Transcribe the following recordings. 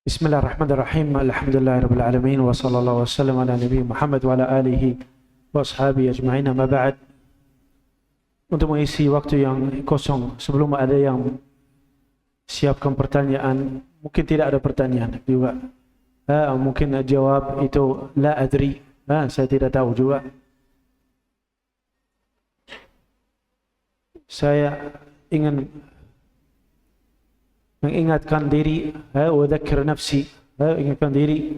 Bismillahirrahmanirrahim. Alhamdulillahirabbil alamin wa sallallahu wasallam ala nabi Muhammad wa ala alihi wa ashabihi ajma'in. Amma ba'd. Untuk mengisi waktu yang kosong sebelum ada yang siapkan pertanyaan, mungkin tidak ada pertanyaan juga. Mungkin jawab itu la adri. Saya tidak tahu juga. Saya ingin mengingatkan diri, wa dzakir nafsi, ingatkan diri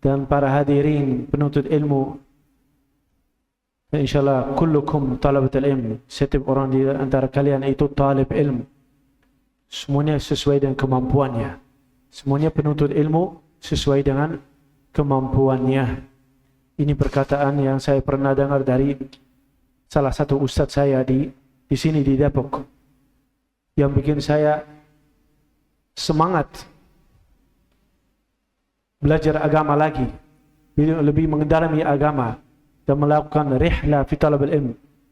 dan para hadirin penuntut ilmu. Insyaallah kullukum talabatul ilm. Setiap orang di antara kalian itu talib ilmu. Semuanya sesuai dengan kemampuannya. Semuanya penuntut ilmu sesuai dengan kemampuannya. Ini perkataan yang saya pernah dengar dari salah satu ustadz saya di sini di Depok, yang bikin saya semangat belajar agama lagi, lebih mendalami agama dan melakukan rihla fi talabil ilm,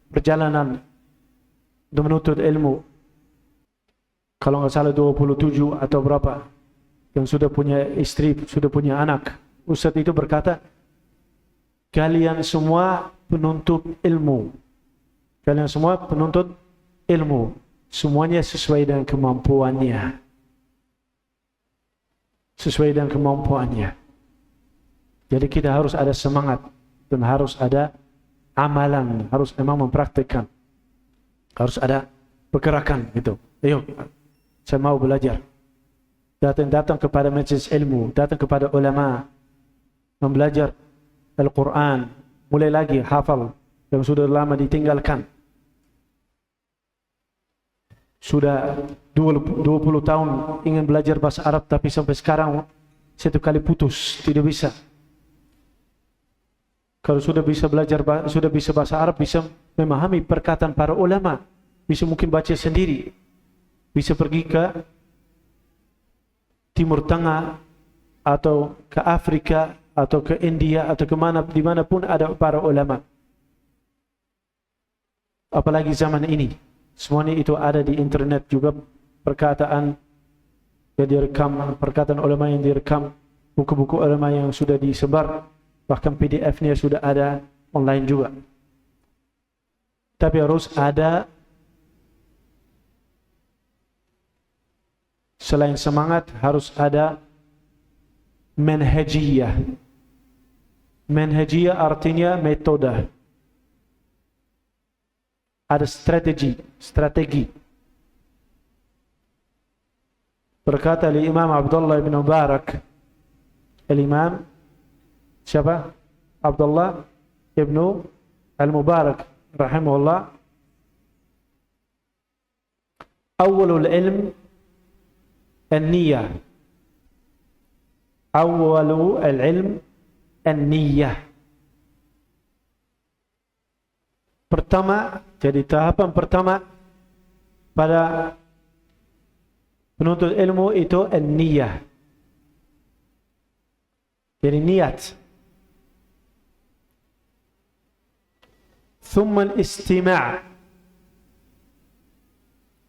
perjalanan untuk menuntut ilmu. Kalau nggak salah 27 atau berapa, yang sudah punya istri, sudah punya anak. Ustadz itu berkata, kalian semua penuntut ilmu. Kalian semua penuntut ilmu. Semuanya sesuai dengan kemampuannya. Sesuai dengan kemampuannya. Jadi kita harus ada semangat dan harus ada amalan, harus memang mempraktikkan. Harus ada pergerakan gitu. Ayo, saya mau belajar. Datang kepada majelis ilmu, datang kepada ulama, membelajar Al-Quran, mulai lagi hafal yang sudah lama ditinggalkan. Sudah 20 tahun ingin belajar bahasa Arab, tapi sampai sekarang satu kali putus, tidak bisa. Kalau sudah bisa belajar, sudah bisa bahasa Arab, bisa memahami perkataan para ulama, bisa mungkin baca sendiri, bisa pergi ke Timur Tengah atau ke Afrika atau ke India atau kemana, dimanapun ada para ulama. Apalagi zaman ini, semuanya itu ada di internet juga, perkataan yang direkam, perkataan ulama yang direkam, buku-buku ulama yang sudah disebar, bahkan PDF-nya sudah ada online juga. Tapi harus ada, selain semangat, harus ada manhajiyah. Manhajiyah artinya metode. Ada strategi. Berkata Imam Abdullah bin Mubarak, Imam siapa? Abdullah ibn al-Mubarak rahimahullah, awalul ilm an-niyah. Awalul ilm an-niyah. Pertama, jadi tahapan pertama pada penuntut ilmu itu an-niyah. Jadi niat. Thumma al-istima'.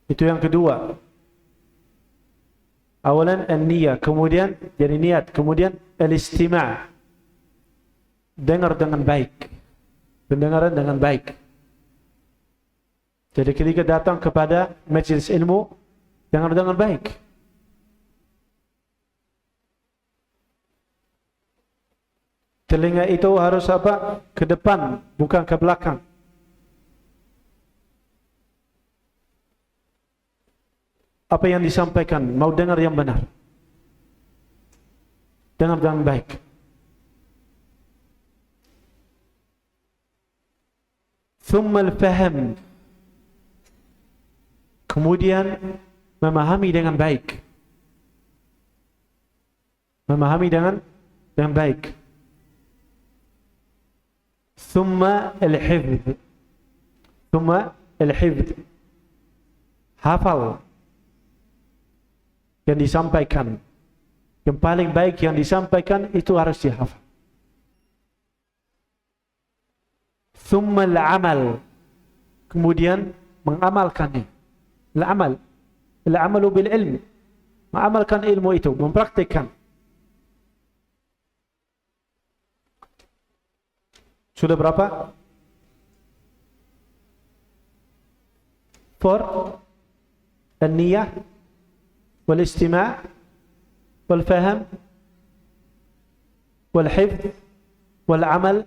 Itu yang kedua. Awalan an-niyah, kemudian jadi niat, kemudian al-istima'. Dengar dengan baik. Pendengaran dengan baik. Jadi ketika datang kepada majelis ilmu, dengar dengan baik. Telinga itu harus apa? Ke depan, bukan ke belakang. Apa yang disampaikan, mau dengar yang benar. Dengar dengan baik. Thumma al-fahm. Kemudian memahami dengan baik. Memahami dengan baik. Thumma al-hifdh. Thumma al-hifdh. Hafal yang disampaikan. Yang paling baik yang disampaikan itu harus dihafal. Thumma al-amal. Kemudian mengamalkannya. Al-amal. Al-amalu bil ilm. Mengamalkan ilmu itu, mempraktikkan. Sudah berapa? 4. An-niyah wal istima' wal faham wal hifdz wal amal.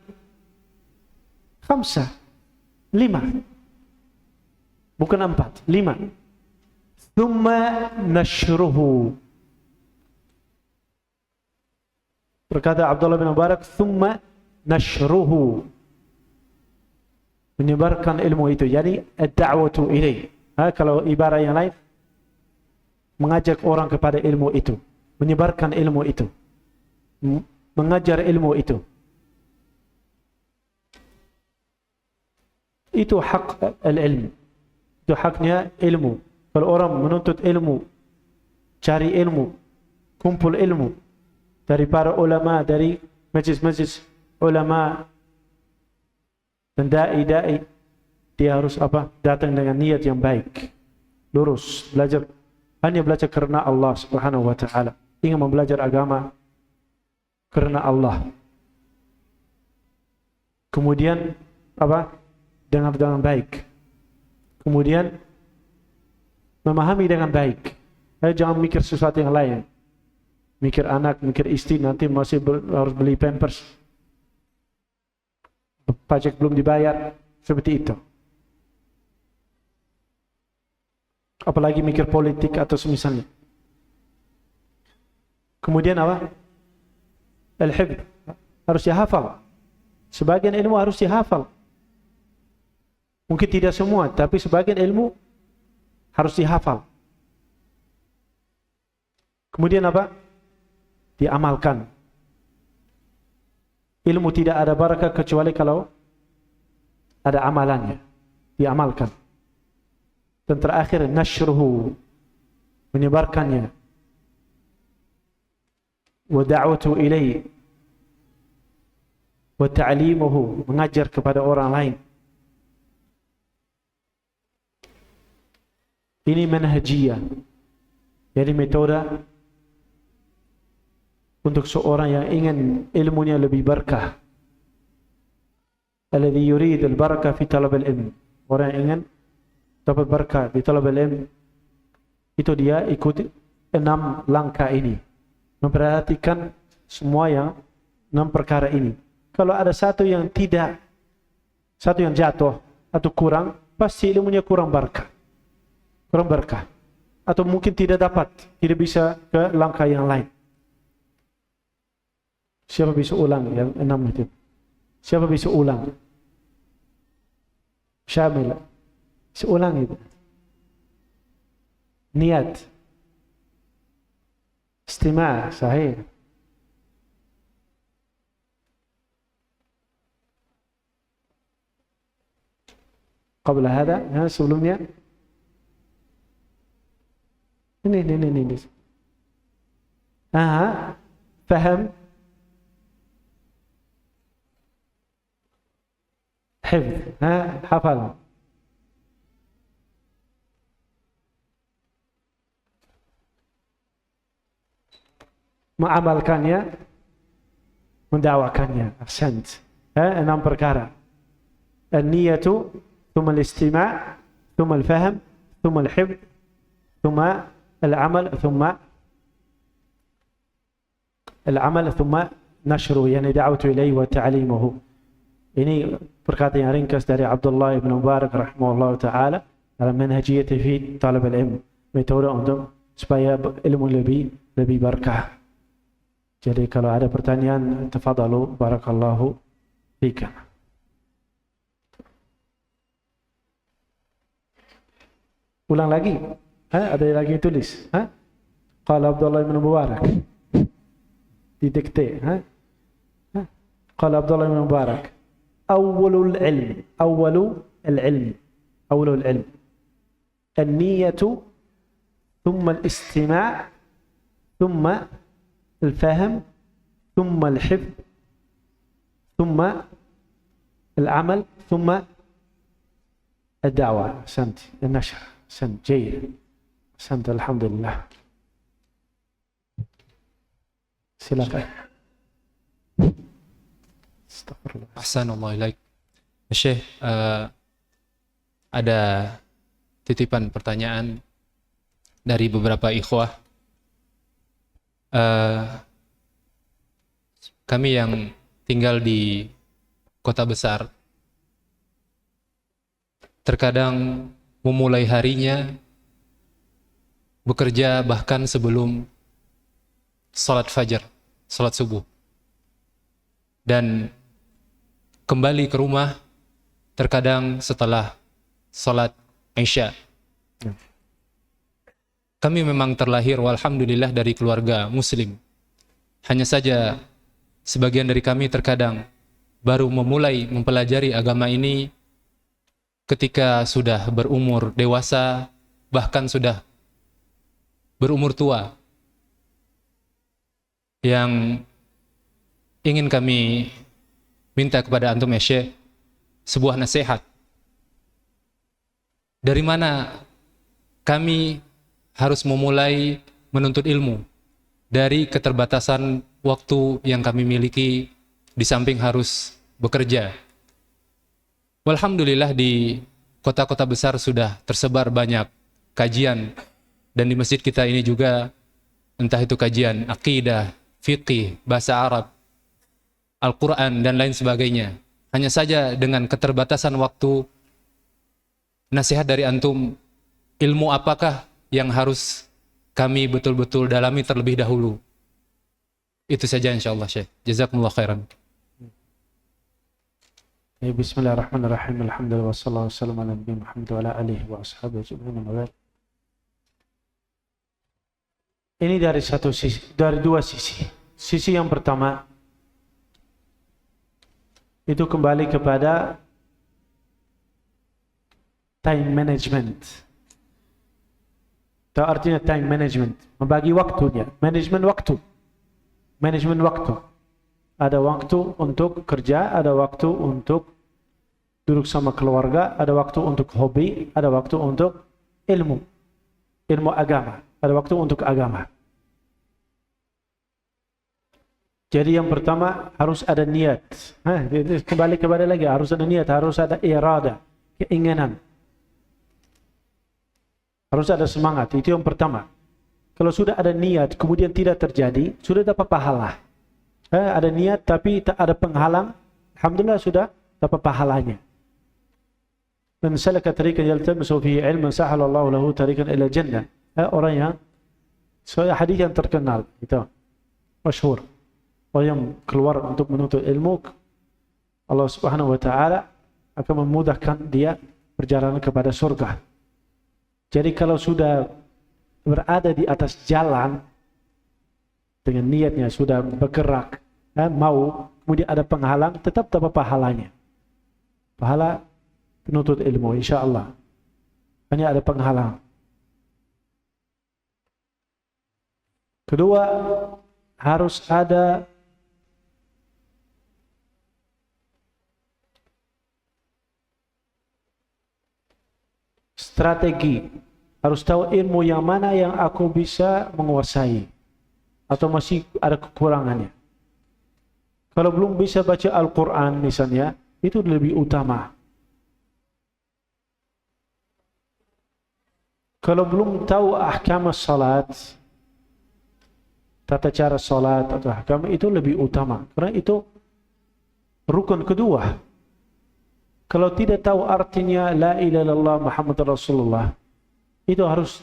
5. 5. Bukan 4, 5. Thumma nashruhu. Berkata Abdullah bin Mubarak, thumma nashruhu. Menyebarkan ilmu itu. Jadi ad-da'watu ilaih. Kalau ibarat yang lain, mengajak orang kepada ilmu itu, menyebarkan ilmu itu, mengajar ilmu itu. Itu hak al-ilm. Itu haknya ilmu. Kalau orang menuntut ilmu, cari ilmu, kumpul ilmu dari para ulama, dari majlis-majlis ulama dan dai-dai, dia harus apa? Datang dengan niat yang baik, lurus, belajar, hanya belajar karena Allah Subhanahu wa taala. Ingin membelajar agama karena Allah. Kemudian apa? Dengan baik. Kemudian memahami dengan baik. Jangan mikir sesuatu yang lain. Mikir anak, mikir istri, nanti masih harus beli pampers. Pajak belum dibayar, seperti itu. Apalagi mikir politik atau semisalnya. Kemudian apa? Al-hifdz, harus dihafal. Sebagian ilmu harus dihafal. Mungkin tidak semua, tapi sebagian ilmu harus dihafal. Kemudian apa? Diamalkan. Ilmu tidak ada barakah kecuali kalau ada amalannya. Diamalkan. Dan terakhir, nashruhu, menyebarkannya. Wa da'watu ilaih, wa ta'limuhu, mengajar kepada orang lain. Ini manhajiyah. Jadi metode untuk seorang yang ingin ilmunya lebih berkah. Alladhi yurid al-barakah fi talab al-ilm. Orang yang ingin dapat berkah di talab al-ilm, itu dia ikuti 6 langkah ini. Memperhatikan semua yang 6 perkara ini. Kalau ada satu yang tidak, satu yang jatuh atau kurang, pasti ilmunya kurang berkah. Kurang berkah. Atau mungkin tidak dapat, tidak bisa ke langkah yang lain. Siapa bisa ulang yang 6 itu? Siapa bisa ulang? Syamil. Bisa ulang itu. Niat. Istima' sahih. Qabla hada, sebelumnya. Ini. Faham. Hifdz, hafal. Mengamalkannya, mendakwakannya. Ahsant. 6 perkara. An-niyatu, thumma al-istima', thumma al-fahm, thumma al-hifdz, thumma al-amal, thumma nashru, yani da'watu ilayhi wa ta'limuhu. Ini perkataan yang ringkas dari Abdullah bin Mubarak rahimahullah ta'ala dalam manhajiyati fi talab al-ilm, metode untuk supaya ilmu lebih berkah. Jadi kalau ada pertanyaan, tafadhalu, barakallahu fika. Ulang lagi. Ada lagi yang tulis. Qala Abdullah bin Mubarak. Didikte. Qala Abdullah bin Mubarak. Awwalul ilm. Awwalul ilm. An-niyatu, thumma al-istima', thumma al-fahm, thumma al-hifdh, thumma al-amal, thumma ad-da'wa. Ahsant. An-nashr. Ahsant. Jayyid. Ahsant. Alhamdulillah. Silakan. Astagfirullah. Ahsanallahu ilaik. Syekh, ada titipan pertanyaan dari beberapa ikhwah. Kami yang tinggal di kota besar terkadang memulai harinya bekerja bahkan sebelum salat fajar, salat subuh, dan kembali ke rumah terkadang setelah salat Isya. Kami memang terlahir walhamdulillah dari keluarga muslim. Hanya saja sebagian dari kami terkadang baru memulai mempelajari agama ini ketika sudah berumur dewasa, bahkan sudah berumur tua. Yang ingin kami minta kepada antum ya Syekh, sebuah nasihat. Dari mana kami harus memulai menuntut ilmu? Dari keterbatasan waktu yang kami miliki, di samping harus bekerja. Walhamdulillah di kota-kota besar sudah tersebar banyak kajian, dan di masjid kita ini juga entah itu kajian akidah, fiqih, bahasa Arab, Al-Quran dan lain sebagainya. Hanya saja dengan keterbatasan waktu, nasihat dari antum, ilmu apakah yang harus kami betul-betul dalami terlebih dahulu? Itu saja insyaallah Syekh. Jazakumullah khairan. Bismillahirrahmanirrahim. Alhamdulillah wassalatu wassalamu ala nabi Muhammad wa ala alihi wa ashabihi ajma'in. Ini dari satu sisi, dari dua sisi. Sisi yang pertama itu kembali kepada time management. Itu artinya time management, membagi waktunya, manajemen waktu. Manajemen waktu. Ada waktu untuk kerja, ada waktu untuk duduk sama keluarga, ada waktu untuk hobi, ada waktu untuk ilmu agama, ada waktu untuk agama. Jadi yang pertama harus ada niat. Kembali kepada lagi, harus ada niat, harus ada irada, keinginan. Harus ada semangat, itu yang pertama. Kalau sudah ada niat, kemudian tidak terjadi, sudah dapat pahala. Ada niat tapi tak ada penghalang, alhamdulillah sudah dapat pahalanya. Man salaka tariqan yaltamisu fihi ilman sahalallahu lahu tariqan ila jannah. Orang yang hadis yang terkenal itu masyhur. Orang yang keluar untuk menuntut ilmu, Allah Subhanahu wa taala akan memudahkan dia perjalanan kepada surga. Jadi kalau sudah berada di atas jalan dengan niatnya sudah bergerak, mau, kemudian ada penghalang, tetap dapat pahalanya. Pahala penuntut ilmu, insyaallah. Hanya ada penghalang. Kedua, harus ada strategi. Harus tahu ilmu yang mana yang aku bisa menguasai atau masih ada kekurangannya. Kalau belum bisa baca Al-Quran misalnya, itu lebih utama. Kalau belum tahu ahkam salat, tata cara salat atau ahkam, itu lebih utama. Karena itu rukun kedua. Kalau tidak tahu artinya la ilaha illallah Muhammad Rasulullah, itu harus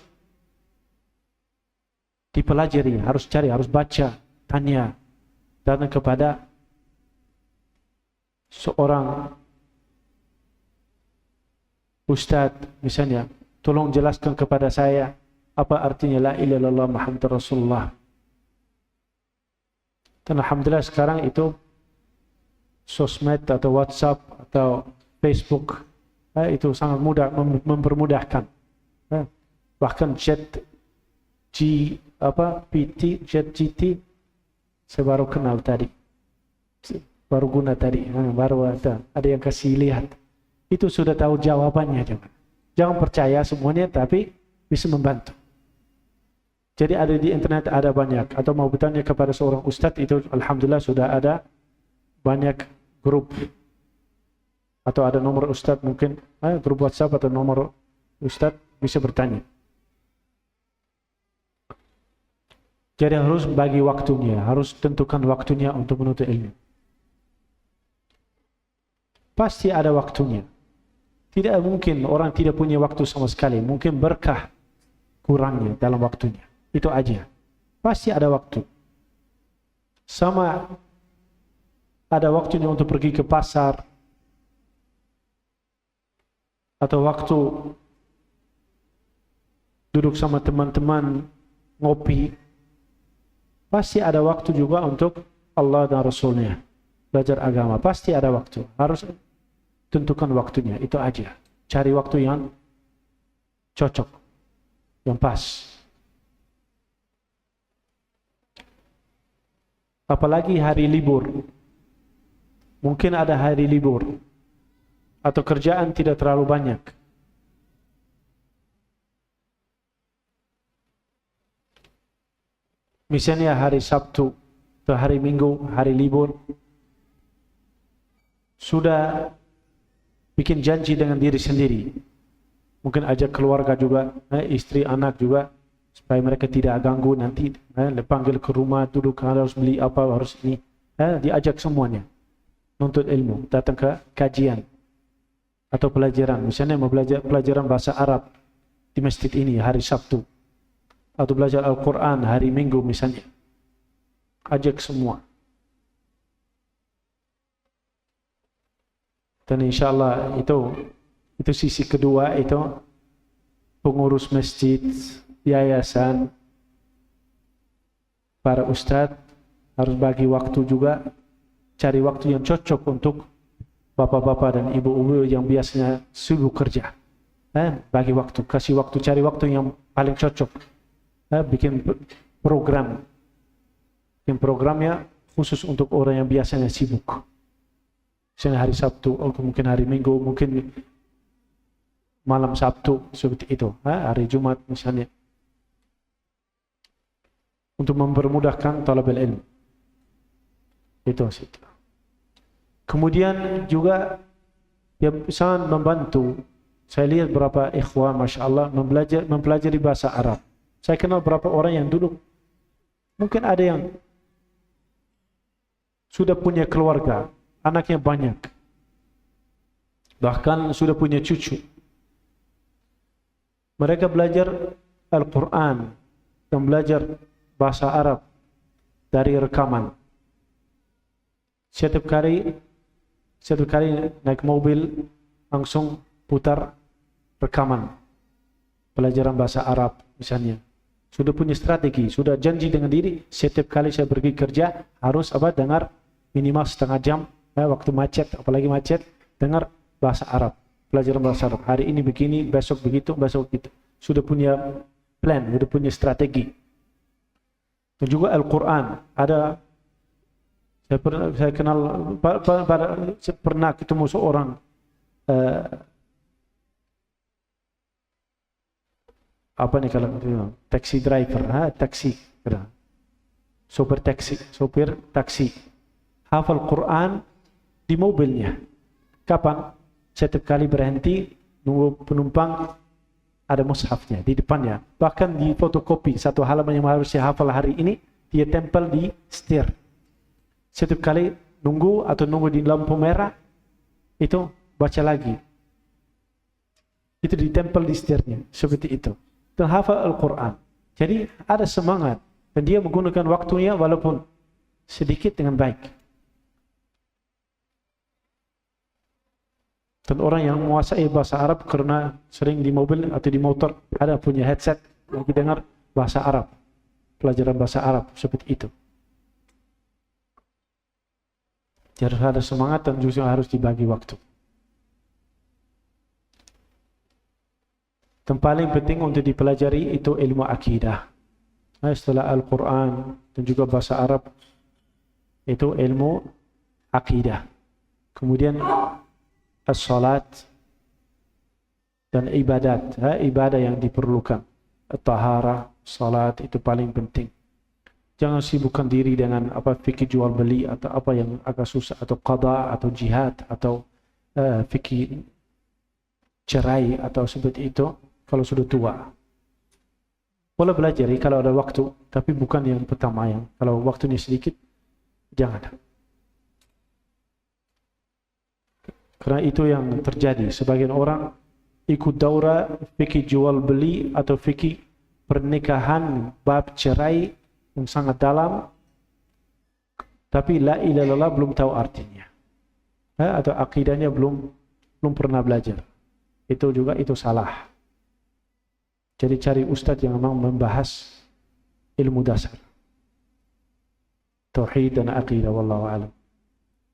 dipelajari, harus cari, harus baca, tanya, datang kepada seorang ustadz misalnya, tolong jelaskan kepada saya apa artinya la ilaha illallah Muhammad Rasulullah. Dan alhamdulillah sekarang itu sosmed atau WhatsApp atau Facebook itu sangat mudah, mempermudahkan. Bahkan chat GT saya baru kenal tadi, baru guna tadi, baru ada yang kasih lihat. Itu sudah tahu jawabannya, jangan percaya semuanya, tapi bisa membantu. Jadi ada di internet ada banyak, atau mau bertanya kepada seorang ustadz itu alhamdulillah sudah ada banyak grup atau ada nomor Ustadz mungkin, grup WhatsApp atau nomor Ustadz bisa bertanya. Jadi harus bagi waktunya, harus tentukan waktunya untuk menuntut ilmu. Pasti ada waktunya. Tidak mungkin orang tidak punya waktu sama sekali. Mungkin berkah kurangnya dalam waktunya. Itu aja. Pasti ada waktu. Sama ada waktunya untuk pergi ke pasar. Atau waktu duduk sama teman-teman ngopi. Pasti ada waktu juga untuk Allah dan Rasulnya. Belajar agama. Pasti ada waktu. Harus tentukan waktunya. Itu aja. Cari waktu yang cocok. Yang pas. Apalagi hari libur. Mungkin ada hari libur. Atau kerjaan tidak terlalu banyak. Misalnya hari Sabtu atau hari Minggu, hari libur, sudah bikin janji dengan diri sendiri. Mungkin ajak keluarga juga, istri, anak juga, supaya mereka tidak ganggu nanti. Panggil ke rumah, duduk, harus beli apa, harus ini. Diajak semuanya. Nuntut ilmu, datang ke kajian atau pelajaran. Misalnya mau belajar pelajaran bahasa Arab di masjid ini hari Sabtu. Atau belajar Al-Quran hari Minggu misalnya. Ajak semua. Dan insya Allah itu sisi kedua, itu pengurus masjid, yayasan, para ustadz harus bagi waktu juga, cari waktu yang cocok untuk bapak-bapak dan ibu-ibu yang biasanya sibuk kerja. Bagi waktu, kasih waktu, cari waktu yang paling cocok. Bikin program. Bikin programnya khusus untuk orang yang biasanya sibuk. Misalnya hari Sabtu, mungkin hari Minggu, mungkin malam Sabtu, seperti itu. Hari Jumat misalnya. Untuk mempermudahkan talabul ilmu. Itu. Kemudian juga yang sangat membantu. Saya lihat berapa ikhwan, Masya Allah, mempelajari bahasa Arab. Saya kenal beberapa orang yang dulu, mungkin ada yang sudah punya keluarga, anaknya banyak, bahkan sudah punya cucu. Mereka belajar Al-Quran dan belajar bahasa Arab dari rekaman. Setiap kali naik mobil, langsung putar rekaman pelajaran bahasa Arab misalnya. Sudah punya strategi, sudah janji dengan diri, setiap kali saya pergi kerja harus dengar minimal setengah jam, waktu macet, apalagi macet, dengar bahasa Arab, pelajaran bahasa Arab. Hari ini begini, besok begitu, besok begitu. Sudah punya plan, sudah punya strategi. Dan juga Al-Quran, ada saya kenal, saya pernah ketemu seorang taxi driver, sopir taksi, hafal Quran di mobilnya. Kapan? Setiap kali berhenti nunggu penumpang, ada mushafnya di depannya. Bahkan di fotokopi satu halaman yang harus saya hafal hari ini, dia tempel di setir. Setiap kali nunggu di lampu merah, itu baca lagi. Itu ditempel di setirnya, seperti itu. Dan hafal Al-Quran. Jadi ada semangat. Dan dia menggunakan waktunya walaupun sedikit dengan baik. Dan orang yang menguasai bahasa Arab karena sering di mobil atau di motor ada punya headset lagi dengar bahasa Arab. Pelajaran bahasa Arab seperti itu. Jadi harus ada semangat dan juga harus dibagi waktu. Dan paling penting untuk dipelajari itu ilmu akidah. Setelah Al-Quran dan juga bahasa Arab, itu ilmu akidah. Kemudian as-salat dan ibadat, ibadah yang diperlukan. At-taharah, salat itu paling penting. Jangan sibukkan diri dengan apa fikih jual beli atau apa yang agak susah, atau qada atau jihad atau fikih cerai atau seperti itu kalau sudah tua. Boleh belajar kalau ada waktu, tapi bukan yang pertama. Yang kalau waktunya sedikit, jangan. Karena itu yang terjadi. Sebagian orang ikut daurah fikih jual beli atau fikih pernikahan bab cerai yang sangat dalam, tapi la ilaha illallah belum tahu artinya, atau akidahnya belum pernah belajar. Itu juga salah. Jadi cari ustadz yang memang membahas ilmu dasar, tauhid dan aqidah. Wallahu a'lam.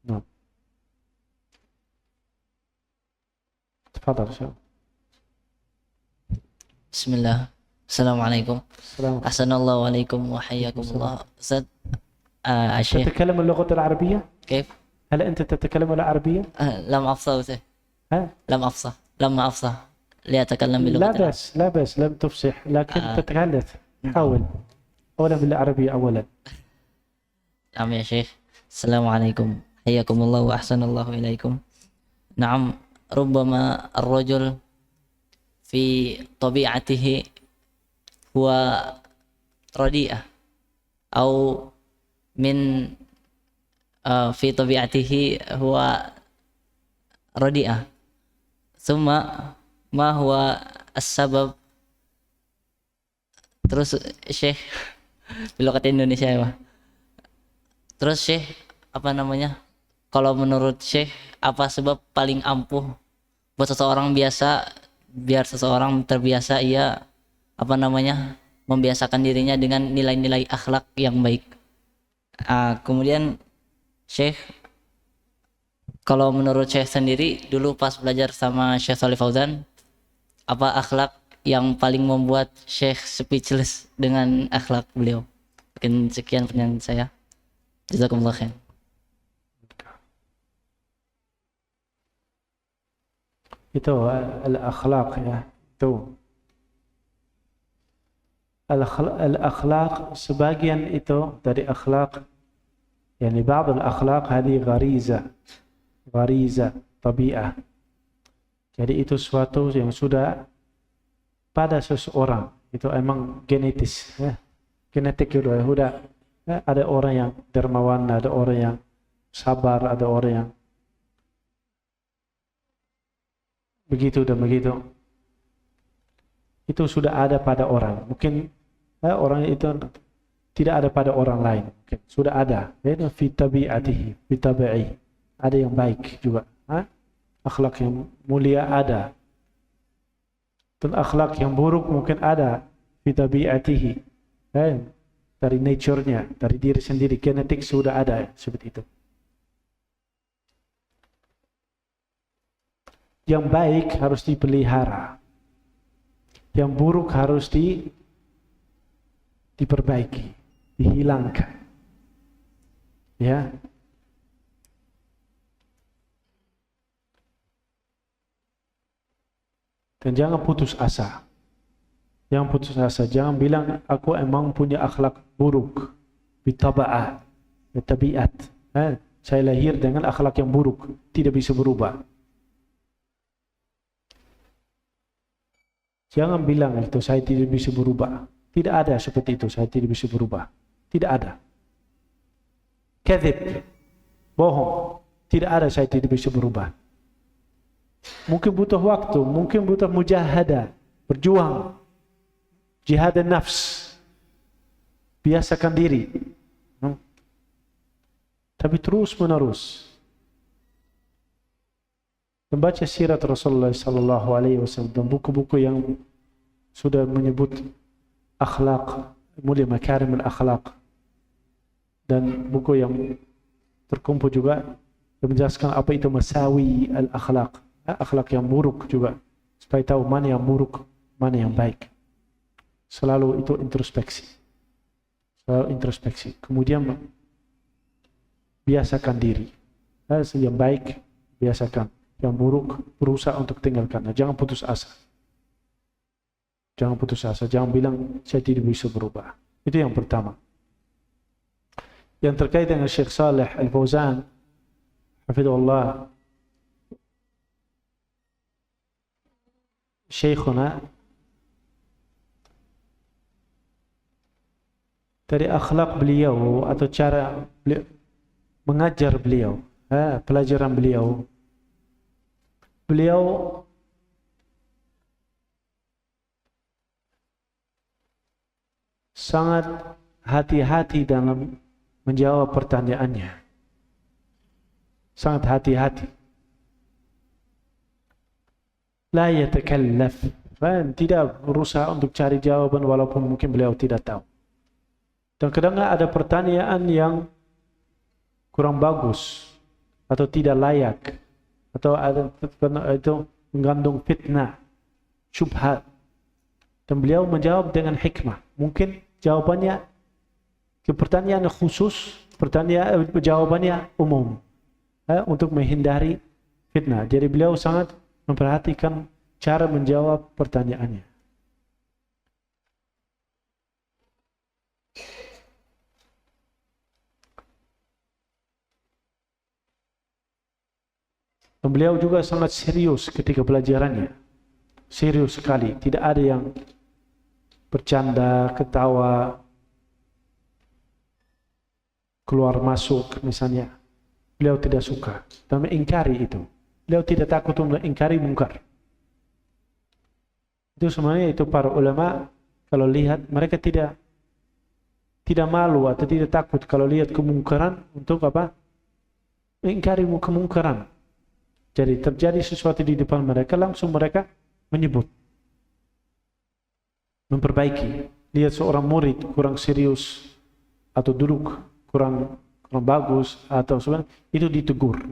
Nah, tafadhal Syekh. Bismillah. Assalamualaikum. Assalamualaikum. Ahsanallahu alaikum wa hayyakumullah. Ustaz, Syekh, تتكلم اللغة العربية؟ كيف؟ هل أنت تتكلم العربية؟ لم أفصح أستاذ. ها؟ لم أفصح لأتكلم لا بلغة العرب. بأس لا بأس، لم تفصح لكن تتحدث. حاول أولا بالعربية أولا. نعم يا شيخ. السلام عليكم. حياكم الله وأحسن الله إليكم. نعم، ربما الرجل في طبيعته هو رديئة، أو من في طبيعته هو رديئة، ثم ما هو السبب. Terus Syekh bilokat Indonesia ya, Pak. Terus Syekh, apa namanya, kalau menurut Syekh apa sebab paling ampuh buat seseorang biasa, biar seseorang terbiasa ia apa namanya membiasakan dirinya dengan nilai-nilai akhlak yang baik. Kemudian Syekh, kalau menurut Syekh sendiri dulu pas belajar sama Syekh Shalih Fauzan, apa akhlak yang paling membuat Syekh speechless dengan akhlak beliau? Mungkin sekian pertanyaan saya. Jazakumullah khair. Itu al-akhlaq ya. Itu al-akhlaq, sebagian itu dari akhlaq, yani ba'd al-akhlaq hadi ghariza tabi'ah. Jadi itu suatu yang sudah pada seseorang, itu emang genetis ya. Genetik itu sudah ya. Ada orang yang dermawan, ada orang yang sabar, ada orang yang begitu dan begitu. Itu sudah ada pada orang. Mungkin orang itu tidak ada pada orang lain. Mungkin sudah ada. Itu fi tabi'atihi, fi tabi'i. Ada yang baik juga. Akhlak yang mulia ada. Dan akhlak yang buruk mungkin ada fi tabi'atihi. Dari nature-nya, dari diri sendiri, genetik sudah ada seperti itu. Yang baik harus dipelihara, yang buruk harus diperbaiki, dihilangkan. Ya. Dan jangan putus asa. Jangan putus asa, jangan bilang aku emang punya akhlak buruk, bitaba'ah, tabiat. Saya lahir dengan akhlak yang buruk, tidak bisa berubah. Jangan bilang itu saya tidak bisa berubah. Tidak ada seperti itu, saya tidak bisa berubah. Tidak ada. Kadzib, bohong. Tidak ada saya tidak bisa berubah. Mungkin butuh waktu, mungkin butuh mujahadah, berjuang. Jihad nafs. Biasakan diri. Tapi terus menerus. Membaca sirat Rasulullah sallallahu alaihi wasallam dan buku-buku yang sudah menyebut akhlak, mulia makarim al-akhlaq, dan buku yang terkumpul juga yang menjelaskan apa itu masawi al-akhlaq, akhlak yang buruk juga, supaya tahu mana yang buruk, mana yang baik. Selalu itu introspeksi. Selalu introspeksi. Kemudian biasakan diri. Yang baik biasakan. Yang buruk berusaha untuk tinggalkan. Jangan putus asa. Jangan putus asa. Jangan bilang saya tidak bisa berubah. Itu yang pertama. yang terkait dengan Syekh Saleh Al-Fauzan hafizahullah, Syekhuna, dari akhlak beliau atau cara mengajar beliau, pelajaran beliau, beliau sangat hati-hati dalam menjawab pertanyaannya. Sangat hati-hati. La yatakallaf, tidak berusaha untuk cari jawaban walaupun mungkin beliau tidak tahu. Dan kadang ada pertanyaan yang kurang bagus atau tidak layak atau ada itu mengandung fitnah, syubhat. Dan beliau menjawab dengan hikmah. Mungkin jawabannya ke pertanyaan khusus, jawabannya umum, untuk menghindari fitnah. Jadi beliau sangat memperhatikan cara menjawab pertanyaannya. Dan beliau juga sangat serius ketika pelajarannya. Serius sekali, tidak ada yang bercanda, ketawa, keluar masuk misalnya. Beliau tidak suka dan mengingkari itu. Beliau tidak takut untuk mengingkari mungkar. Itu sebenarnya itu para ulama kalau lihat mereka tidak malu atau tidak takut kalau lihat kemungkaran untuk apa? Mengingkari kemungkaran. Jadi terjadi sesuatu di depan mereka, langsung mereka menyebut, memperbaiki. Lihat seorang murid kurang serius atau duduk kurang bagus atau sebenarnya itu ditegur.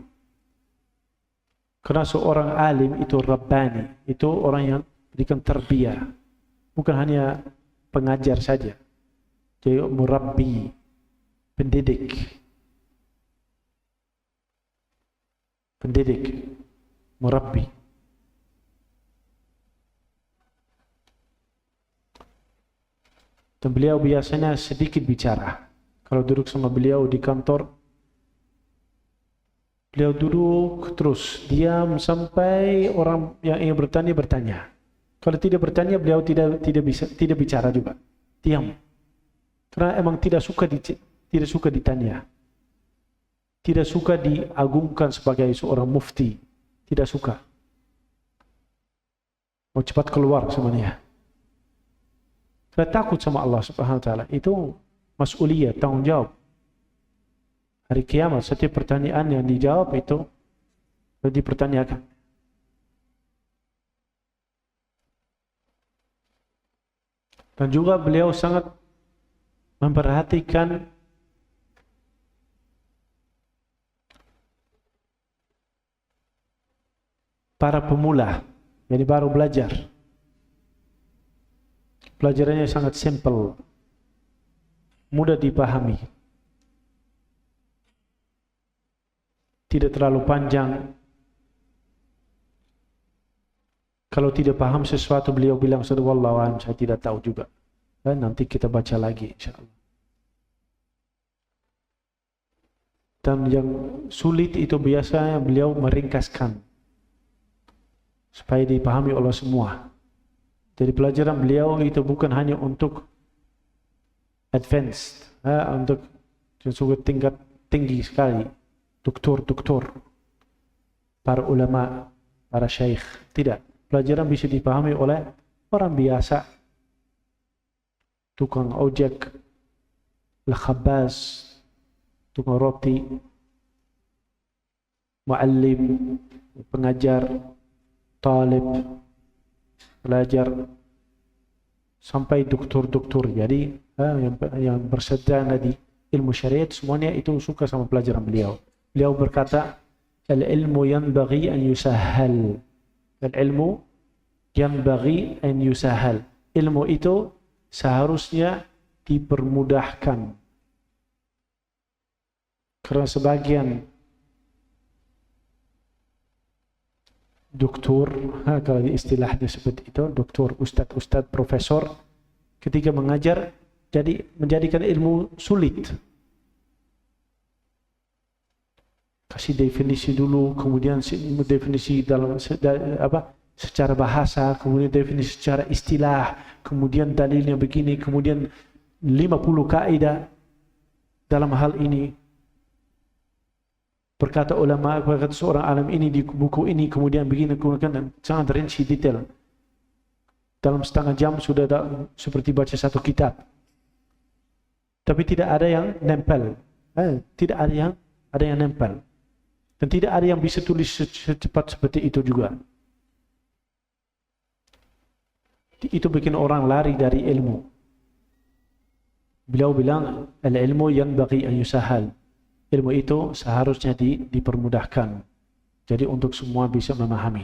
Karena seorang alim itu rabbani, itu orang yang berikan tarbiyah, bukan hanya pengajar saja. Jadi murabbi, pendidik, murabbi. Dan beliau biasanya sedikit bicara. Kalau duduk sama beliau di kantor, beliau duduk terus, diam sampai orang yang ingin bertanya. Kalau tidak bertanya, beliau tidak bicara juga, diam. Karena emang tidak suka ditanya. Tidak suka diagungkan sebagai seorang mufti. Tidak suka. Mau cepat keluar semuanya. Saya takut sama Allah Subhanahu wa taala. Itu mas'uliyah, tanggung jawab. Hari kiamat setiap pertanyaan yang dijawab itu dipertanyakan. Dan juga beliau sangat memperhatikan para pemula, jadi baru belajar. Pelajarannya sangat simple, mudah dipahami, tidak terlalu panjang. Kalau tidak paham sesuatu, beliau bilang, wallahu a'lam, saya tidak tahu juga. Dan nanti kita baca lagi, insyaallah. Dan yang sulit itu biasanya beliau meringkaskan supaya dipahami oleh semua. Jadi pelajaran beliau itu bukan hanya untuk advanced, untuk tingkat tinggi sekali, doktor, para ulama, para syekh. Tidak. Pelajaran bisa dipahami oleh orang biasa, tukang ojek, khabaz, tukang roti, muallim, pengajar, talib, belajar, sampai doktor. Jadi yang bersarjana di ilmu syariat semuanya itu suka sama pelajaran beliau. Beliau berkata, al-ilmu yanbaghi an yusahhal. Al-ilmu yanbaghi an yusahhal. Ilmu itu seharusnya dipermudahkan. Karena sebagian doktor, kalau istilahnya seperti itu, doktor, ustadz, profesor, ketika mengajar jadi menjadikan ilmu sulit. kasih definisi dulu, kemudian definisi dalam secara bahasa, kemudian definisi secara istilah, kemudian dalilnya begini, kemudian 50 kaidah dalam hal ini. Berkata ulama, berkata seorang alim ini di buku ini, kemudian begini, kemudian sangat rinci detail. Dalam setengah jam sudah seperti baca satu kitab. Tapi tidak ada yang nempel. Tidak ada yang nempel. Dan tidak ada yang bisa tulis secepat seperti itu juga. Itu bikin orang lari dari ilmu. Beliau bilang, al-ilmu yanbaghi an yusahal. Ilmu itu seharusnya dipermudahkan. Jadi untuk semua bisa memahami.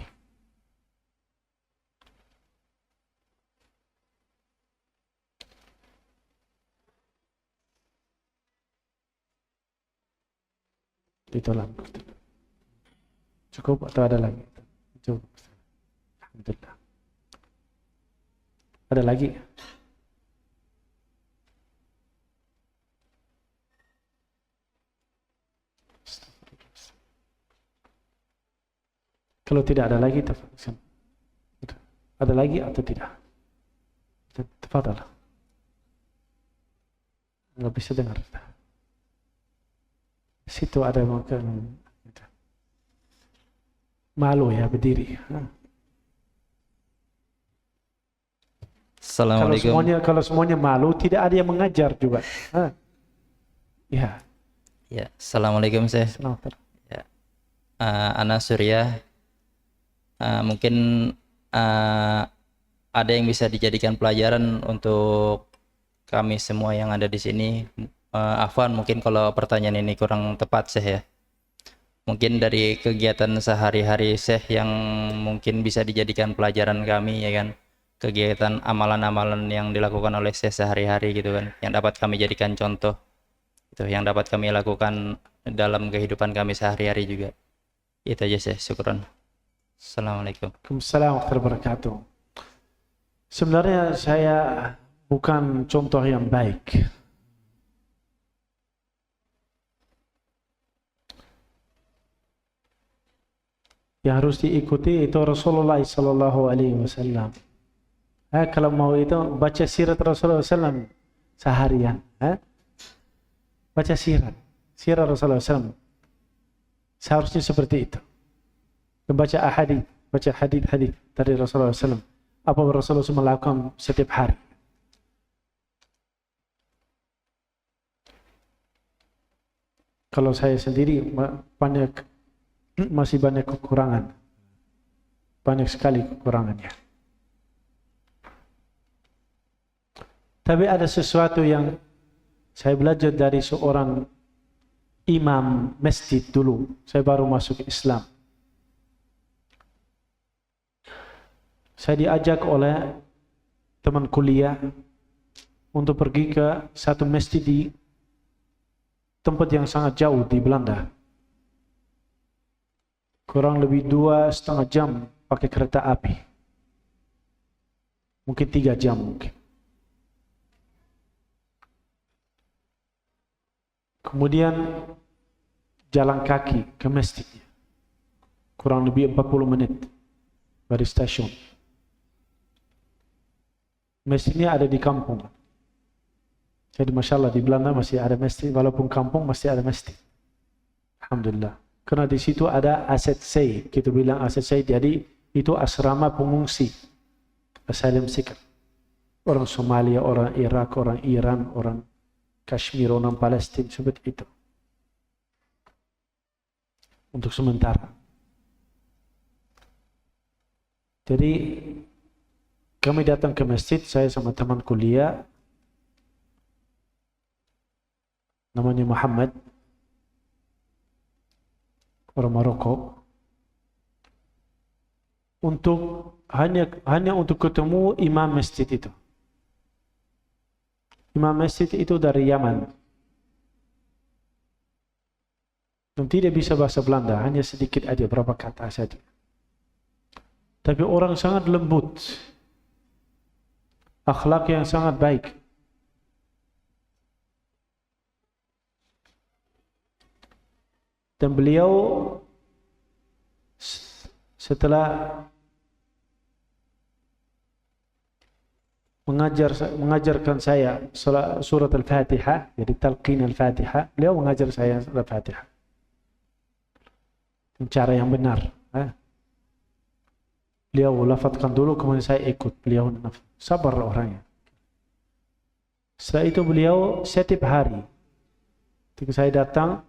Itulah. Cukup atau ada lagi? Cukup. Alhamdulillah. Ada lagi? Kalau tidak ada lagi, ada lagi atau tidak? Tafadhal. Nggak bisa dengar. Situ ada malu ya berdiri. Assalamualaikum. Kalau semuanya malu, tidak ada yang mengajar juga. Ya. Ya, assalamualaikum Syekh. Ya. Ana Surya. Mungkin ada yang bisa dijadikan pelajaran untuk kami semua yang ada di sini. Afwan, mungkin kalau pertanyaan ini kurang tepat Syekh ya. Mungkin dari kegiatan sehari-hari Syekh yang mungkin bisa dijadikan pelajaran kami ya kan. Kegiatan amalan-amalan yang dilakukan oleh Syekh sehari-hari gitu kan, yang dapat kami jadikan contoh. Itu yang dapat kami lakukan dalam kehidupan kami sehari-hari juga. Itu aja Syekh, syukran. Assalamualaikum. Waalaikumsalam warahmatullahi wabarakatuh. Sebenarnya saya bukan contoh yang baik. Yang harus diikuti itu Rasulullah sallallahu alaihi wasallam. Kalau mau itu baca sirat Rasulullah SAW seharian. Baca sirat Rasulullah SAW. Seharusnya seperti itu. Membaca hadis dari Rasulullah SAW. Apa Rasulullah SAW melakukan setiap hari. Kalau saya sendiri masih banyak kekurangan. Banyak sekali kekurangannya. Tapi ada sesuatu yang saya belajar dari seorang imam masjid dulu. Saya baru masuk Islam. Saya diajak oleh teman kuliah untuk pergi ke satu masjid di tempat yang sangat jauh di Belanda. Kurang lebih 2,5 jam pakai kereta api. Mungkin 3 jam mungkin. Kemudian jalan kaki ke masjidnya. Kurang lebih 40 menit dari stasiun. Masjidnya ada di kampung. Jadi Masya Allah di Belanda masih ada masjid, walaupun kampung masih ada masjid. Alhamdulillah. Karena di situ ada aset say, kita bilang aset say, jadi itu asrama pengungsi, asylum seeker. Orang Somalia, orang Irak, orang Iran, orang Kashmir, orang Palestina, seperti itu. Untuk sementara. Jadi kami datang ke masjid, saya sama teman kuliah, namanya Muhammad, orang Maroko, untuk hanya untuk ketemu imam masjid itu. Imam masjid itu dari Yaman. Dan tidak bisa bahasa Belanda, hanya sedikit aja, berapa kata saja. Tapi orang sangat lembut. Akhlak yang sangat baik. Dan beliau setelah mengajarkan saya surat Al-Fatihah, jadi talqin Al-Fatihah, beliau mengajar saya surat Al-Fatihah. Cara yang benar. Beliau lafadzkan dulu, kemudian saya ikut. Beliau sabar orangnya. Setelah itu beliau setiap hari, ketika saya datang,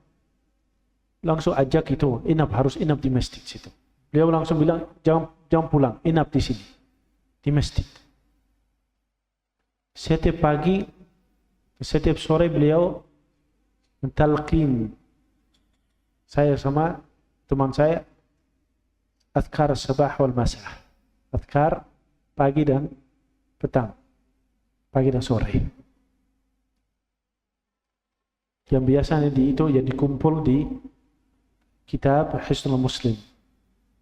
langsung ajak itu, harus inap di masjid situ. Beliau langsung bilang, jangan pulang, inap di sini, di masjid. Setiap pagi, setiap sore beliau mentalqin saya sama teman saya adhkar sabah wal masa, adhkar pagi dan petang, pagi dan sore. Yang biasanya itu ya dikumpul di kitab Hisnul Muslim,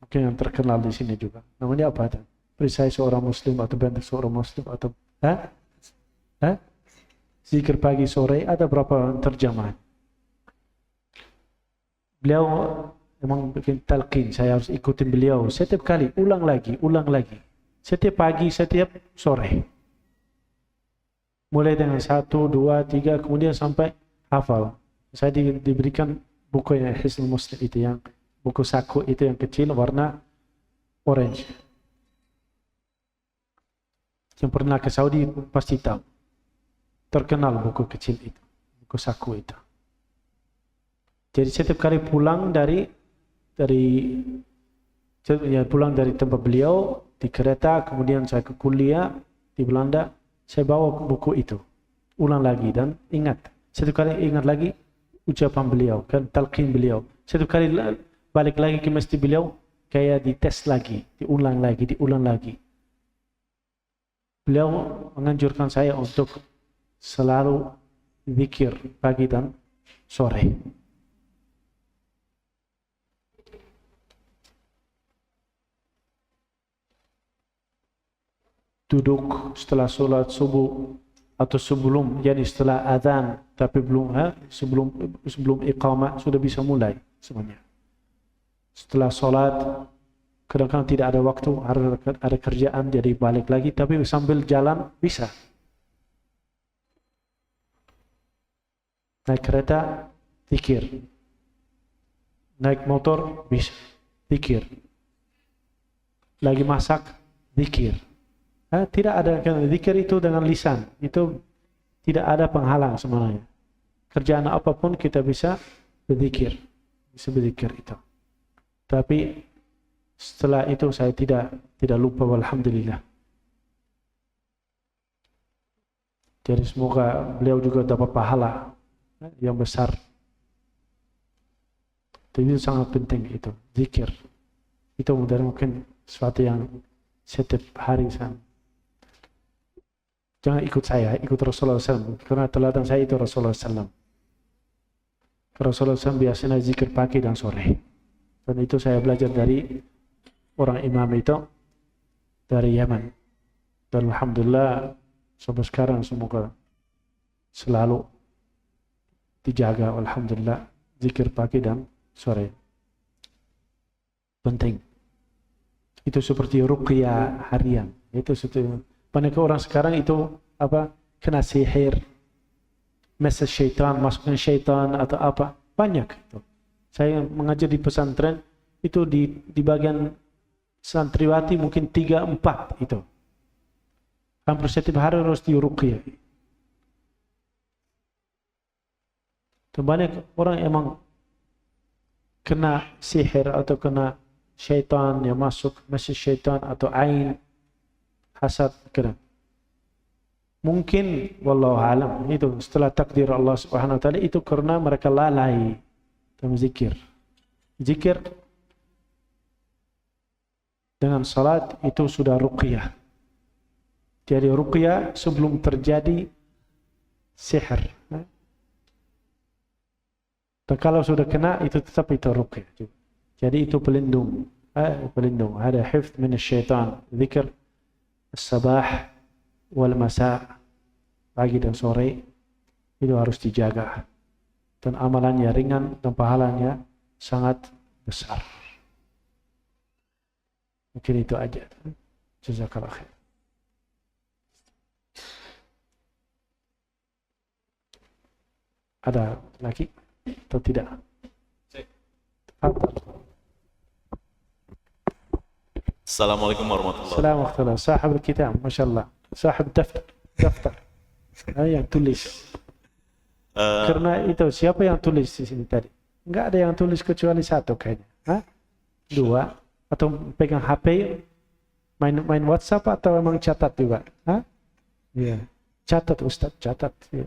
mungkin yang terkenal di sini juga. Namanya apa? Perisai seorang Muslim atau bentuk seorang Muslim atau zikir pagi sore, ada berapa terjemahan. Beliau memang bikin talqin, saya harus ikutin beliau setiap kali, ulang lagi, setiap pagi, setiap sore, mulai dengan 1, 2, 3, kemudian sampai hafal. Saya diberikan buku yang Hisnul Muslim itu, yang buku saku itu yang kecil warna orange. Yang pernah ke Saudi pasti tahu, terkenal buku kecil itu, buku saku itu. Jadi setiap kali pulang pulang dari tempat beliau di kereta, kemudian saya ke kuliah di Belanda, saya bawa buku itu, ulang lagi dan ingat. Setiap kali ingat lagi ucapan beliau, kan talqin beliau. Setiap kali balik lagi ke masjid beliau, kayak dites lagi, diulang lagi. Beliau menganjurkan saya untuk selalu zikir pagi dan sore. Duduk setelah sholat subuh atau sebelum, jadi setelah azan tapi belum sebelum iqamah sudah bisa mulai semuanya. Setelah sholat kadang-kadang tidak ada waktu, ada kerjaan, jadi balik lagi, tapi sambil jalan bisa. Naik kereta, zikir. Naik motor, bisa, zikir. Lagi masak, zikir. Tidak ada, zikir itu dengan lisan, itu tidak ada penghalang sebenarnya. Kerjaan apapun kita bisa berzikir itu. Tapi setelah itu saya tidak lupa, walhamdulillah. Jadi semoga beliau juga dapat pahala yang besar. Itu sangat penting itu, zikir. Itu mungkin sesuatu yang setiap hari saya. Jangan ikut saya, ikut Rasulullah SAW. Karena teladan saya itu Rasulullah SAW. Rasulullah SAW biasanya zikir pagi dan sore. Dan itu saya belajar dari orang imam itu dari Yaman. Dan alhamdulillah sampai sekarang semoga selalu dijaga, alhamdulillah, zikir pagi dan sore. Penting. Itu seperti ruqyah harian. Itu banyak orang sekarang itu kena sihir, mesej syaitan, masukkan syaitan atau apa, banyak itu. Saya mengajar di pesantren itu di bagian santriwati mungkin 3-4 itu. Hampir setiap hari harus diruqyah. Dan banyak orang emang kena sihir atau kena syaitan yang masuk, mesej syaitan atau ain, hasad, kena. Mungkin wallahu alam itu setelah takdir Allah Subhanahu wa taala, itu karena mereka lalai dalam zikir. Zikir dengan salat itu sudah ruqyah. Jadi ruqyah sebelum terjadi sihir. Dan kalau sudah kena itu tetap itu ruqyah. Jadi itu pelindung. Pelindung. Ada hifz min syaitan. Zikir sabah wal masa, pagi dan sore, itu harus dijaga. Dan amalannya ringan dan pahalanya sangat besar. Mungkin itu aja. Jazakallah khair. Ada lagi atau tidak? Assalamualaikum warahmatullahi wabarakatuh. Assalamualaikum. Sahib al-kitab, masyaAllah. Sahib daftar. Yang tulis. Karena itu siapa yang tulis di sini tadi? Enggak ada yang tulis kecuali satu kayaknya. Hah? Dua? Atau pegang HP, main WhatsApp atau memang catat juga? Hah? Iya. Catat Ustaz, catat. Ya.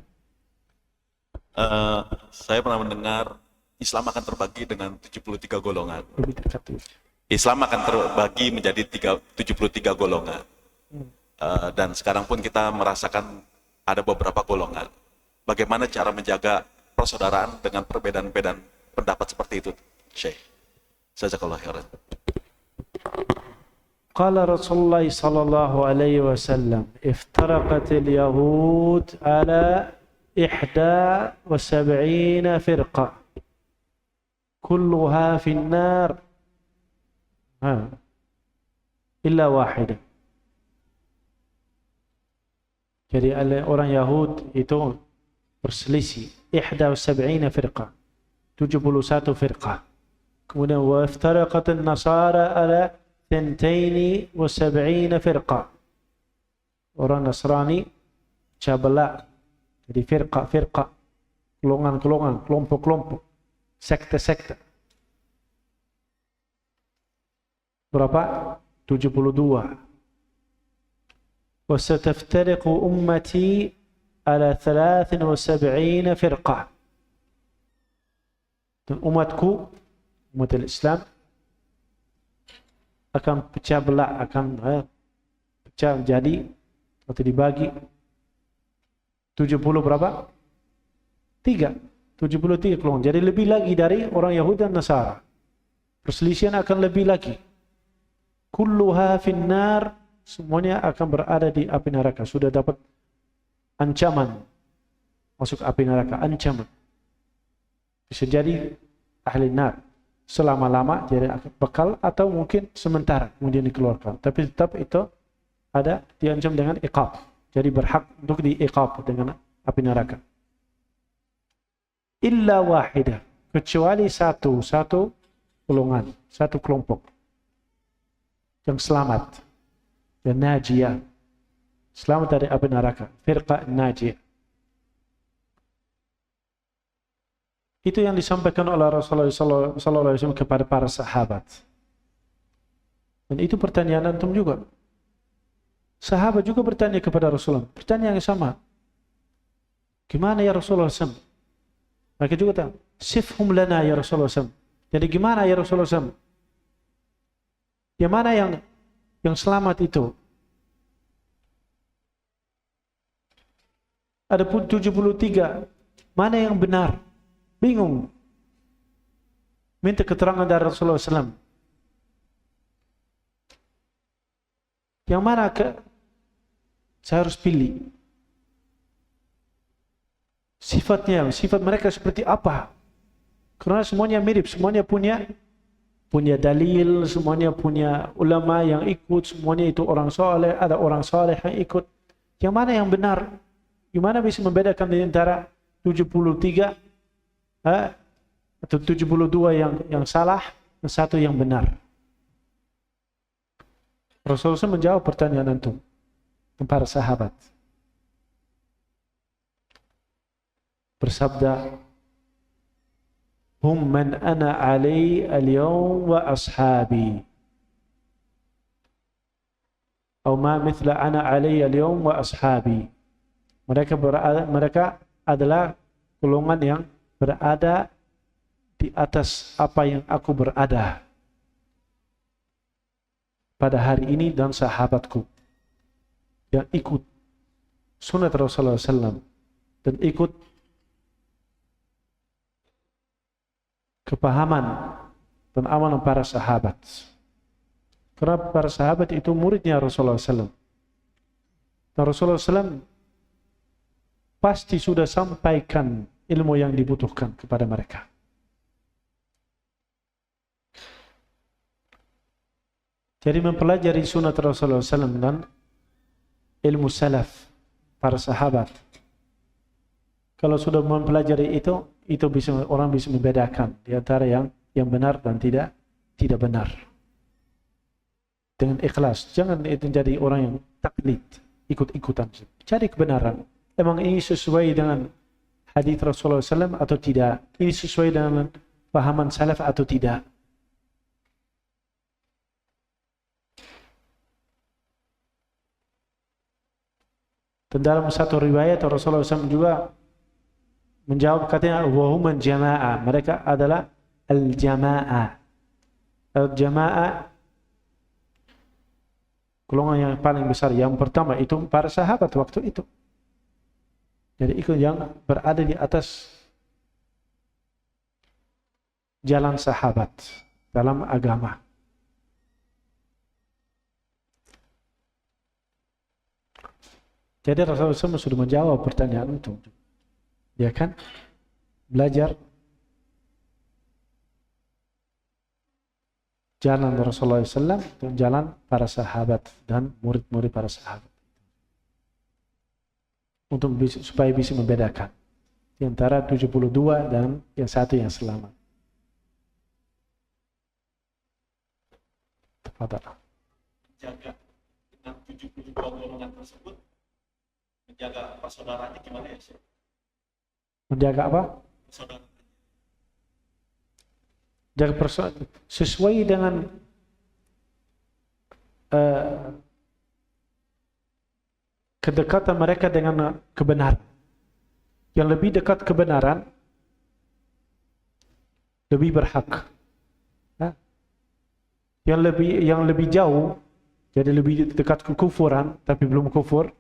Saya pernah mendengar Islam akan terbagi dengan 73 golongan. Lebih dekat itu. Islam akan terbagi menjadi 73 golongan. Dan sekarang pun kita merasakan ada beberapa golongan. Bagaimana cara menjaga persaudaraan dengan perbedaan-perbedaan pendapat seperti itu, Syekh? Jazakallahu khairan. Qala Rasulullah sallallahu alaihi wasallam, iftaraqatil yahud ala 71 firqa. Kulluha finnar. Illa wahidah. Jadi orang Yahud itu berselisih 71 firqah, 71 firqah. Kemudian wa iftaraqat an-nasara ala 72 firqah. Orang Nasrani cabelah jadi firqah, golongan-golongan, kelompok-kelompok, sekte-sekte. Berapa? 72. وستفترق أمتي على 73 فرقة. Dan umatku, umat Islam akan pecah belah, akan pecah menjadi atau dibagi 70 berapa? 3. 73 kelompok. Jadi lebih lagi dari orang Yahudi dan Nasara. Perselisihan akan lebih lagi. Kulluha finnar, semuanya akan berada di api neraka. Sudah dapat ancaman masuk api neraka, ancaman. Bisa jadi ahli nar selama-lama, jadi bekal, atau mungkin sementara kemudian dikeluarkan. Tapi tetap itu ada diancam dengan iqab. Jadi berhak untuk diiqab dengan api neraka. Illa wahidah, kecuali satu golongan, satu kelompok yang selamat. Dan najiyah, selamat dari api neraka, firqah najiyah. Itu yang disampaikan oleh Rasulullah SAW kepada para sahabat. Dan itu pertanyaan antum juga. Sahabat juga bertanya kepada Rasulullah, pertanyaan yang sama. Gimana ya Rasulullah SAW? Mereka juga tahu, sifhum lana ya Rasulullah SAW. Jadi gimana ya Rasulullah SAW? Yang mana yang selamat itu? Ada pun 73, mana yang benar? Bingung. Minta keterangan dari Rasulullah SAW. Yang mana saya harus pilih? Sifatnya, sifat mereka seperti apa? Karena semuanya mirip, semuanya punya dalil, semuanya punya ulama yang ikut, semuanya itu orang soleh, ada orang soleh yang ikut. Yang mana yang benar? Gimana bisa membedakan di antara 73 atau 72 yang salah dan satu yang benar? Rasulullah menjawab pertanyaan antum, para sahabat. Bersabda, hum man ana alai al-yawm wa ashabi. Atau ma mithla ana alai al-yawm wa ashabi. Mereka adalah golongan yang berada di atas apa yang aku berada pada hari ini, dan sahabatku yang ikut sunnah Rasulullah SAW dan ikut kepahaman dan amalan para sahabat. Karena para sahabat itu muridnya Rasulullah SAW. Dan Rasulullah SAW pasti sudah sampaikan ilmu yang dibutuhkan kepada mereka. Jadi mempelajari sunnah Rasulullah SAW dan ilmu salaf, para sahabat. Kalau sudah mempelajari itu bisa orang bisa membedakan di antara yang benar dan tidak benar. Dengan ikhlas, jangan itu jadi orang yang taklid, ikut-ikutan. Cari kebenaran. Emang ini sesuai dengan hadis Rasulullah SAW atau tidak? Ini sesuai dengan pahaman salaf atau tidak? Dan dalam satu riwayat Rasulullah SAW juga menjawab katanya wahum jamaah, mereka adalah al-jamaah. Al-jamaah golongan yang paling besar. Yang pertama itu para sahabat waktu itu. Jadi itu yang berada di atas jalan sahabat dalam agama. Jadi Rasulullah SAW sudah menjawab pertanyaan itu. Ya kan? Belajar jalan Rasulullah SAW dan jalan para sahabat dan murid-murid para sahabat. Supaya bisa membedakan di antara 72 dan yang satu yang selamat. Tafadhal. Jaga dengan 72 golongan tersebut, menjaga persaudaranya gimana ya Syekh? Menjaga apa? Persaudaraan. Jaga sesuai dengan kedekatan mereka dengan kebenaran. Yang lebih dekat kebenaran lebih berhak. Yang lebih jauh, jadi lebih dekat kekufuran tapi belum kufur,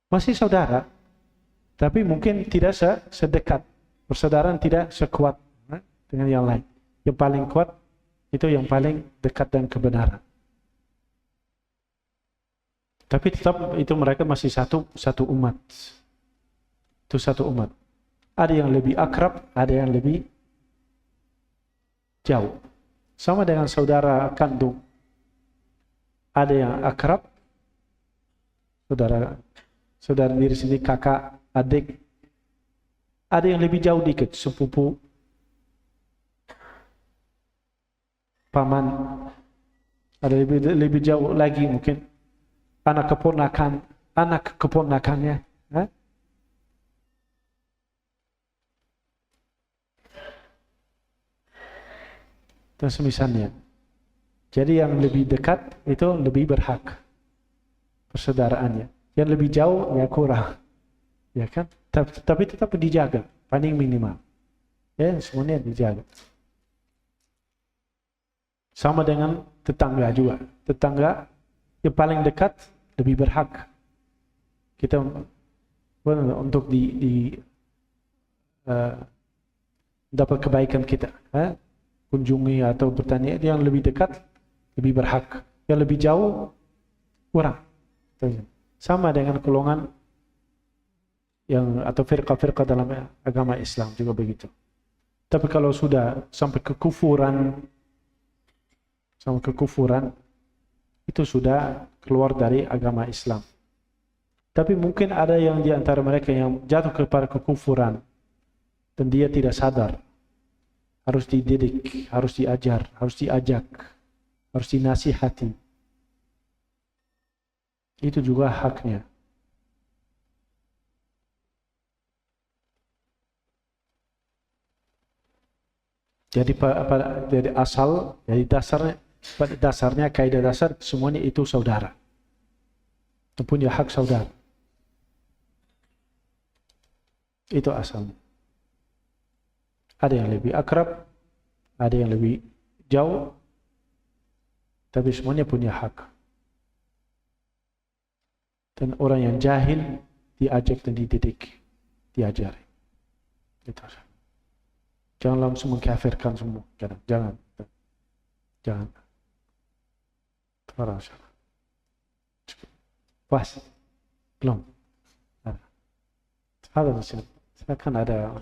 masih saudara, tapi mungkin tidak sedekat, persaudaraan tidak sekuat dengan yang lain. Yang paling kuat itu yang paling dekat dengan kebenaran. Tapi tetap itu mereka masih satu umat. Itu satu umat. Ada yang lebih akrab, ada yang lebih jauh. Sama dengan saudara kandung. Ada yang akrab, saudara diri sendiri, kakak, adik. Ada yang lebih jauh dikit, sepupu, paman. Ada lebih jauh lagi mungkin anak keponakannya. Dan semisalnya. Jadi yang lebih dekat itu lebih berhak persaudaraannya. Yang lebih jauh ya kurang. Ya kan? Tapi tetap dijaga, paling minimal. Ya, semuanya dijaga. Sama dengan tetangga juga. Tetangga yang paling dekat lebih berhak kita untuk dapat kebaikan kita. Kunjungi atau bertanya, yang lebih dekat lebih berhak, yang lebih jauh kurang. Sama dengan golongan atau firqah-firqah dalam agama Islam juga begitu. Tapi kalau sudah sampai kekufuran itu sudah keluar dari agama Islam. Tapi mungkin ada yang di antara mereka yang jatuh kepada kekufuran dan dia tidak sadar. Harus dididik, harus diajar, harus diajak, harus dinasihati. Itu juga haknya. Jadi pada dasarnya kaidah dasar semuanya itu saudara. Itu punya hak saudara. Itu asalnya. Ada yang lebih akrab, ada yang lebih jauh, tapi semuanya punya hak. Dan orang yang jahil diajak dan dididik, diajari. Itu. Jangan langsung mengkafirkan semua. Jangan. Pas. Belum. Ada. Silakan ada.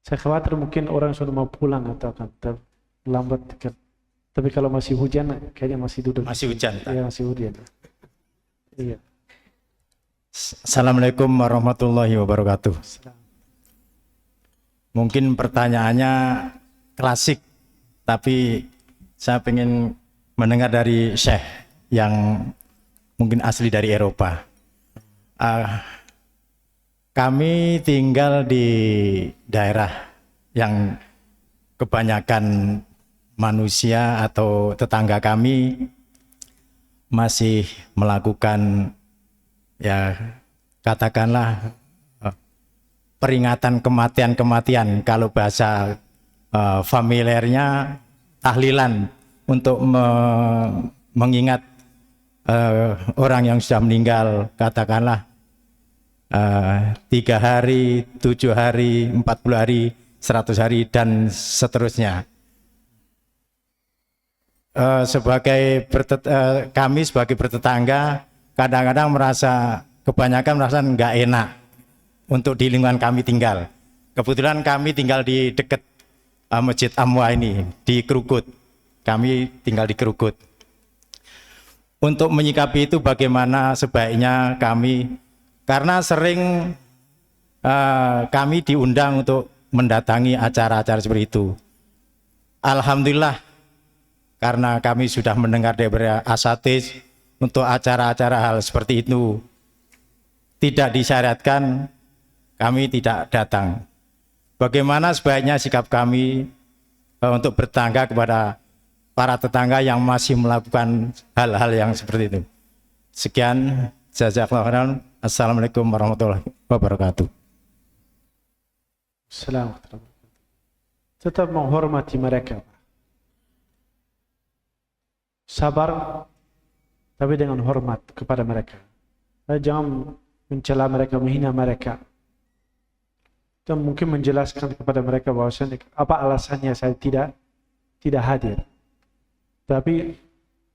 Saya khawatir mungkin orang sudah mau pulang atau akan terlambat dikit. Tapi kalau masih hujan, kayaknya masih duduk. Masih hujan, Pak. Iya, masih hujan. Iya. Assalamualaikum warahmatullahi wabarakatuh. Mungkin pertanyaannya klasik, tapi saya ingin mendengar dari Syekh yang mungkin asli dari Eropa. Kami tinggal di daerah yang kebanyakan manusia atau tetangga kami masih melakukan, ya katakanlah, peringatan kematian-kematian, kalau bahasa familiarnya tahlilan, untuk mengingat orang yang sudah meninggal, katakanlah 3 hari, 7 hari, 40 hari, 100 hari, dan seterusnya. Kami sebagai bertetangga kadang-kadang kebanyakan merasa nggak enak untuk di lingkungan kami tinggal. Kebetulan kami tinggal di dekat Masjid Amwa ini, di Krukut. Kami tinggal di Krukut. Untuk menyikapi itu bagaimana sebaiknya kami, karena sering kami diundang untuk mendatangi acara-acara seperti itu. Alhamdulillah, karena kami sudah mendengar dari asatidz untuk acara-acara hal seperti itu tidak disyariatkan, kami tidak datang. Bagaimana sebaiknya sikap kami untuk bertangga kepada para tetangga yang masih melakukan hal-hal yang seperti itu? Sekian, jazakallahu khairan. Assalamualaikum warahmatullahi wabarakatuh. Assalamualaikum. Tetap menghormati mereka. Sabar, tapi dengan hormat kepada mereka. Jangan mencela mereka, menghina mereka. Dan mungkin menjelaskan kepada mereka bahwasanya apa alasannya saya tidak hadir. Tapi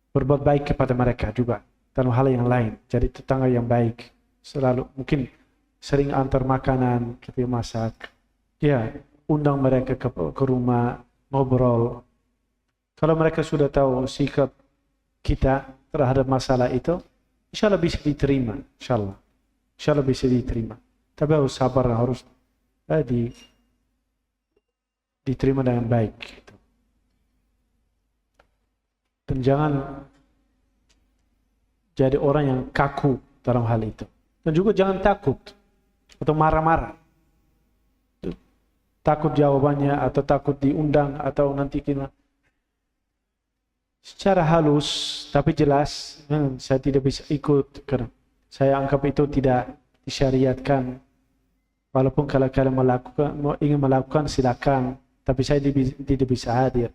berbuat baik kepada mereka juga dalam hal yang lain. Jadi tetangga yang baik. Selalu mungkin sering antar makanan ketika masak. Ya, undang mereka ke rumah, ngobrol. Kalau mereka sudah tahu sikap kita terhadap masalah itu, insya Allah bisa diterima. Insya Allah bisa diterima. Tapi harus sabar, harus diterima dengan baik. Gitu. Dan jangan jadi orang yang kaku dalam hal itu. Dan juga jangan takut atau marah-marah. Takut jawabannya atau takut diundang atau nanti gimana. Secara halus tapi jelas, saya tidak bisa ikut karena saya anggap itu tidak disyariatkan. Walaupun kalau kalian ingin melakukan silakan, tapi saya tidak bisa hadir.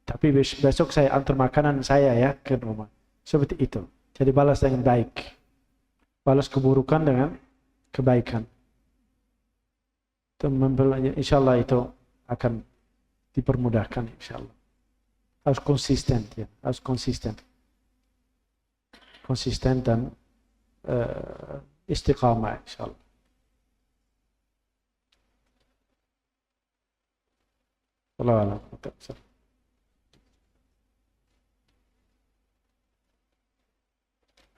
Tapi besok saya antar makanan saya ya ke rumah. Seperti itu. Jadi balas dengan baik. Balas keburukan dengan kebaikan. Insyaallah itu akan dipermudahkan insyaallah. Harus konsisten ya, harus konsisten. Konsisten dan istiqamah insyaallah. Wallahu a'lam.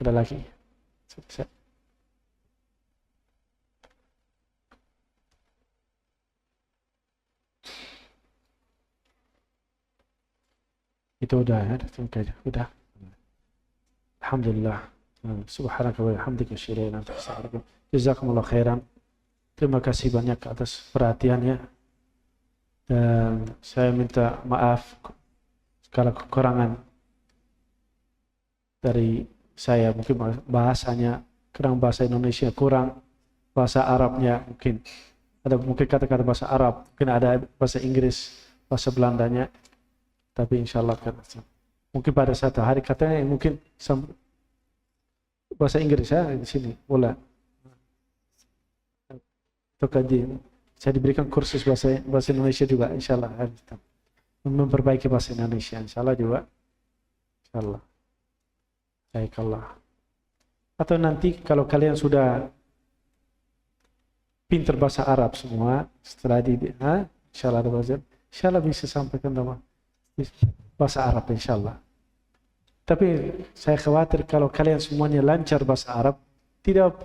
Ada lagi? Itu udah ya, udah. Alhamdulillah. Subhanaka wa bihamdika asyhadu an la ilaha illa anta astaghfiruka wa atubu ilaik. Jazakumullah khairan. Terima kasih banyak atas perhatiannya. Dan saya minta maaf segala kekurangan dari saya, mungkin bahasanya kurang, bahasa Indonesia kurang, bahasa Arabnya mungkin ada, mungkin kata-kata bahasa Arab, mungkin ada bahasa Inggris, bahasa Belandanya. Tapi insyaallah kan mungkin pada satu hari katanya mungkin bahasa Inggris ya di sini boleh. Atau saya diberikan kursus bahasa Indonesia juga insyaallah, memperbaiki bahasa Indonesia insyaallah juga. Insyaallah. Baiklah. Atau nanti kalau kalian sudah pintar bahasa Arab semua setelah insyaallah ada bahasa, insyaallah bisa sampaikan nama. bahasa Arab insyaallah. Tapi saya khawatir kalau kalian semuanya lancar bahasa Arab, tidak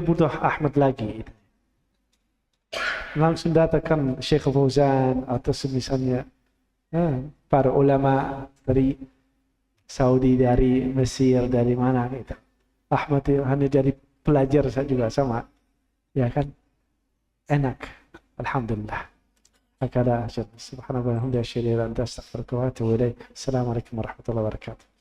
butuh Ahmad lagi. Langsung datangkan Syekh Fauzan atau semisalnya para ulama dari Saudi, dari Mesir, dari mana gitu. Ahmad hanya jadi pelajar saja juga sama, ya kan? Enak, alhamdulillah. Hakada subhanallah wa bihamdihi asyhadu an la ilaha illa anta astaghfiruka wa atubu ilaik. Assalamualaikum warahmatullahi wabarakatuh.